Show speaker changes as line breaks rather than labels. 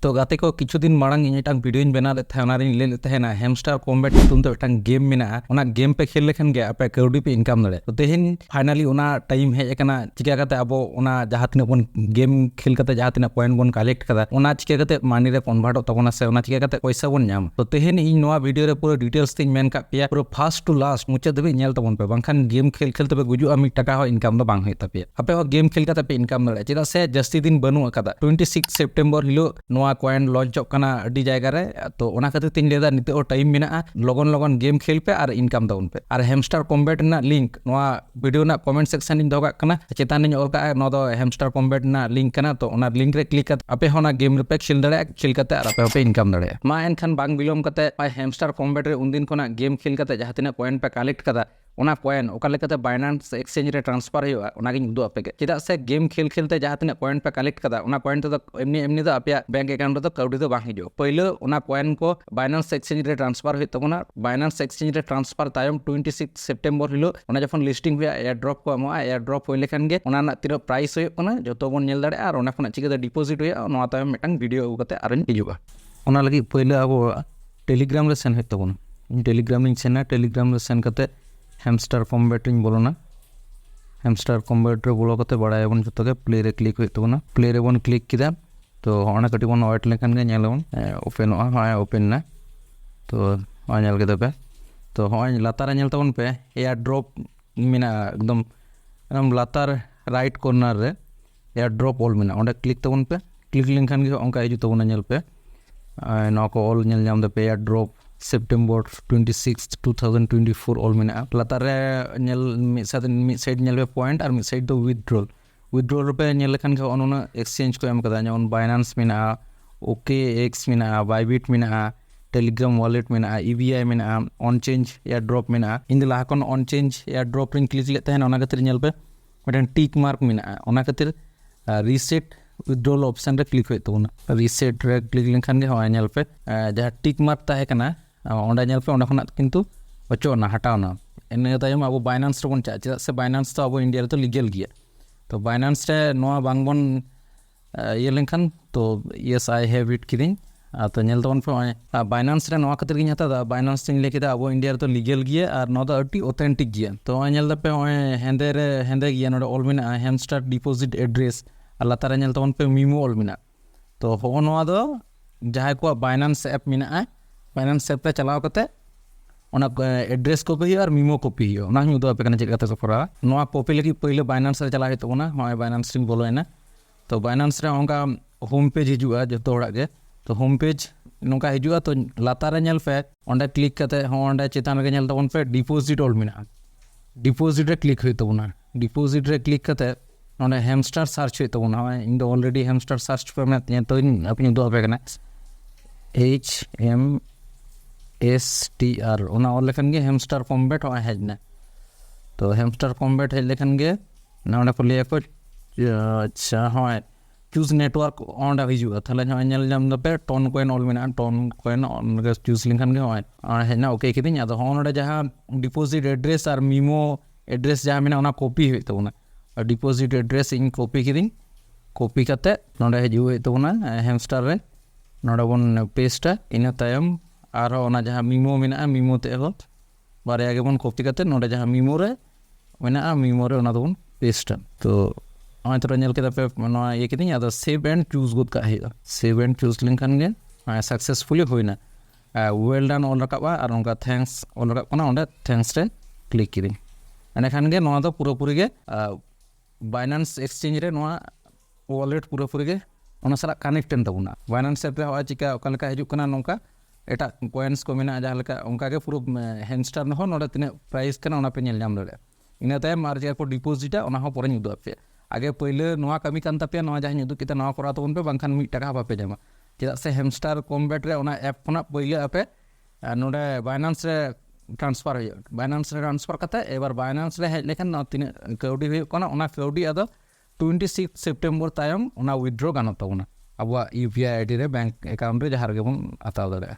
तो गाते को किछु दिन मांग इन वीडियो बना लेना हैमस्टर कॉम्बैट तुम तो गेम में गेम पे खेल लेखन गे आपे कौड़ी पे इनकम दाड़े तो तेहन फाइनली टाइम हेज चिका अब जहाँ तीन बन गेम खेल जहाँ तीन पॉइंट बन कलेक्ट कदा चिका मानी रे कन्भार्ट तबना से चिका पैसा बन नाम तो तेहन इन वीडियो पूरा डिटेल्स तीन मेन पे पूरा फास्ट टू लास्ट मुचाद धाबी नेल तबन पे बांखान गेम खेल खेल तबे गुजुआ मिट टाका हो इनकम दो बांग होय तपे आपे गेम खेल पे इनकम दाड़े चेदा से जस्ती दिन बनू अकादा 26 सेप्टेम्बर हिलो कॉइन लॉन्च अड्डी जगह रे तो ओना खातिर तीन लेदा निते टाइम मेना लगन लगन गेम खेल पे और इनकम दाउन पे और हैमस्टर कॉम्बैट ना लिंक नोआ वीडियो ना कमेंट सेक्शन इन दोगा कना चेतान इन ओलका नो दो हैमस्टर कॉम्बैट ना लिंक कना तो ओना लिंक रे क्लिक करते आपे होना गेम रे पे खेल दाड़े खेल करते और आपे इनकम दाड़े मा एनखान बांग बिलोम करते हैमस्टर कॉम्बैट रे उन दिन कोना गेम खेल करते जहां तीना कॉइन पे कलेक्ट कदा ओना कॉइन ओका लेकाते बाइनेंस एक्सचेंज रे ट्रांसफर होगा ओनागिन उदु आपे चेदा से गेम खेल खेलते जहां तीना कॉइन पे कलेक्ट कदा ओना कॉइन तो एमनी एमनी दो आपे बैंक अकाउंट तो कौड़ी तो बांग हिजो पहले ओना कॉइन को बाइनेंस एक्सचेंज रे ट्रांसफर होय तबना बाइनेंस एक्सचेंज रे ट्रांसफर तायम 26 सेप्टेम्बर हिलो ओना जखन लिस्टिंग हुआ एयर ड्रॉप को एमो एयर ड्रॉप होय लेखान गे ओना ना तीनो प्राइस होय कना जतो बन नेल दाड़े और ओना खना चिका डिपॉजिट होय ओना तायम मिटन वीडियो अगु कते आरन हिजुगा ओना लगी पहले अब टेलीग्राम रे सेंड होय तबना टेलीग्राम लिंक सेना टेलीग्राम रे सेंड कते हैमस्टर कॉम्बैट इन बोलोना हैमस्टर कॉम्बैट रे बोलो कते बड़ा बन जतो के प्ले रे क्लिक होय तबना प्ले रे बन क्लिक किदा तो होना कटी बन वेट लेखान गे नेलबन ओपन हाँ ओपन ना तो हाँ नेल के पे तो हाँ लातार नेल तबन पे एयर ड्रॉप मेना एकदम लातार राइट कॉर्नर रे एयर ड्रॉप ऑल मेना ओंडे क्लिक तबन पे क्लिक लेखान गे ओंका हिजु तबना नेल पे नो को ऑल नेल जाम दे पे एयर ड्रॉप सेप्टेम्बर 26 2024 ऑल मेना लातार रे नेल मिड साइड नेल पे पॉइंट और मिड साइड दो विथड्रॉल पे नेल लेखान गे ओना एक्सचेंज को एम कदा जेमन बाइनेंस मेना ओके एक्स मेना बाइबिट मेना टेलीग्राम वॉलेट मेना ईवीआई मेना ऑन चेंज एयर ड्रॉप मेना इन द लाहा कोन ऑन चेंज एयर ड्रॉप रिन क्लिक लेते हैं ओना खातिर नेल पे मिटन टिक मार्क मेना ओना खातिर रीसेट विथड्रॉल ऑप्शन रे क्लिक होय तबना रीसेट रे क्लिक लेखान गे होय नेल पे जहां टिक मार्क ताहे कना ओंडा नेल पे ओंडा खना किंतु ओचोना हटावना इन तायम अब बाइनेंस रे बन चा चेदा से बाइनेंस तो अब इंडिया रे तो लीगल गिया तो बाइनेंस रे नोआ बांग बन ये लेखान तो यस आई हैव इट किदिन तो नेल तबन पे बाइनेंस रे नोआ खातिर गिन हता बाइनेंस तिन लेकिदा अब इंडिया रे तो लीगल गिया और नो द अति ऑथेंटिक गिया तो नेल द पे हेंदे गिया नोडे ऑल मेना हैमस्टर डिपॉजिट एड्रेस और लातार रे नेल तबन पे मीमो ऑल मेना तो हो नोआ दो जहां को बाइनेंस ऐप मेना बाइनेंस ऐप पे चलाव कते ओना एड्रेस कॉपी और मीमो कॉपी ओना हूँ उदो पे चेक करते सफरा नोआ कॉपी लगी पहले बाइनेंस रे चला होतो ना हाँ बाइनेंस रे बोलोना तो बाइनेंस रे ओंका होम पेज हिजुआ जतो होड़ा गे तो होम पेज नोका हिजुआ तो लातार रे नेल पे ओंडे क्लिक करते हाँ ओंडे चेतान रे नेल तबन पे डिपॉजिट ऑल मेना डिपॉजिट रे क्लिक होतो ना डिपॉजिट रे क्लिक करते ओंडे हैमस्टर सर्च होतो ना इन दो ऑलरेडी हैमस्टर सर्च पे मैं तो अपनी उदो पे कना HMSTR ओना और लेखन गे हैमस्टर कॉम्बैट हो हेजना तो हैमस्टर कॉम्बैट हेज लेखन गे ना ओंडे को ले को अच्छा हाँ चूज नेटवर्क ओंडे हिजुआ थाले हाँ नेल जाम द पे टोन कॉइन ऑल मेना टोन कॉइन ऑन गे चूज लेखन गे हाँ हेजना ओके किदिन अदो हाँ ओंडे जहां डिपॉजिट एड्रेस और मीमो एड्रेस जहां मेना ओना कॉपी होय तबना डिपॉजिट एड्रेस इन कॉपी किदिन कॉपी करते नोंडे हिजुआ होय तबना हैमस्टर रे नोंडे बन पेस्टा इन तायम और ओना जहां मीमो मेना मीमो ते हो बारे आगे बन कॉपी करते नोंडे जहां मीमो रे मेना मीमो रे ओना दबन पेस्टा तो हाँ तो नेल के पे नोआ ये किदिन अदो सेव एंड चूज गुड का है सेव एंड चूज लिंकन गे सक्सेसफुली होइना वेल डन ऑल रकाबा और उनका थैंक्स ऑल रकाब कना ओंडे थैंक्स रे क्लिक किदिन एने खान गे नोआ दो पूरा पूरी गे बाइनेंस एक्सचेंज रे नोआ वॉलेट पूरा पूरी गे ओना सारा कनेक्ट एन तबना बाइनेंस ऐप रे हो चिका ओका लेका हिजु कना नोंका एटा कॉइन्स को मेना जहां लेका उनका के पूरा हैमस्टर न हो नोडे तिने प्राइस कना ओना पे नेल नाम दड़े इना तायम मार जे को डिपॉजिट ओना हो परे उदु पे आगे पहले नोआ कमी कान तापे नोआ जहां उदु किते नोआ करा तबन पे बांखान 1 टाका बापे जामा चेदा से हैमस्टर कॉम्बैट रे ओना ऐप खना पहले आपे नोडे बाइनेंस रे ट्रांसफर हो बाइनेंस रे ट्रांसफर कते एबार बाइनेंस रे हेज लेखान तिने कौडी होय कना ओना कौडी अदो 26 सेप्टेम्बर तायम ओना विथड्रॉ गानो तबना अब यूपीआई आईडी रे बैंक अकाउंट रे जहां रे बन हताव दाड़े